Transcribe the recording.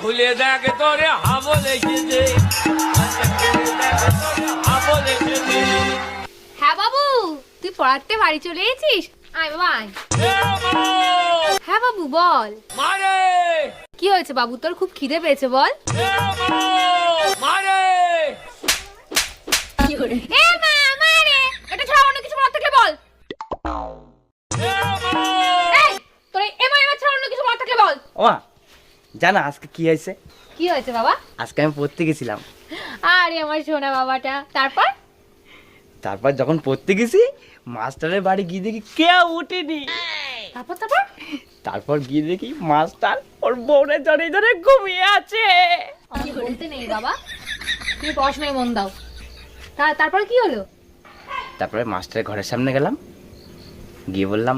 খুলে দেখ তোরে হাবল এসেছে, হাবল এসেছে। হ্যাঁ বাবু, তুই পড়াতে বাড়ি চলে এসেছিস? আয় বাবা আয়। হ্যাঁ বাবু বল। মারে কি হয়েছে বাবু, তোর খুব খিদে পেয়েছে বল। মারে এ মা মারে, এটা ছাড়া অন্য কিছু বলার থাকলে বল। এই তোর এ মা এমা ছাড়া অন্য কিছু বলার থাকলে বল। ওমা জানো আজকে কি হয়েছে? কি হয়েছে বাবা? আজকে আমি পড়তে গেছিলাম। আরে আমার সোনা বাবাটা। তারপর যখন পড়তে গেছি মাস্টারের বাড়ি গিয়ে দেখি কেউ উঠেনি। তারপর তারপর গিয়ে দেখি মাস্টার ওর বউরে ধরে ধরে ঘুমিয়ে আছে। আমি বলতে নেই বাবা, তুমি পড়াশোনায় মন দাও। তারপর কি হলো? তারপরে মাস্টারের ঘরের সামনে গেলাম, গিয়ে বললাম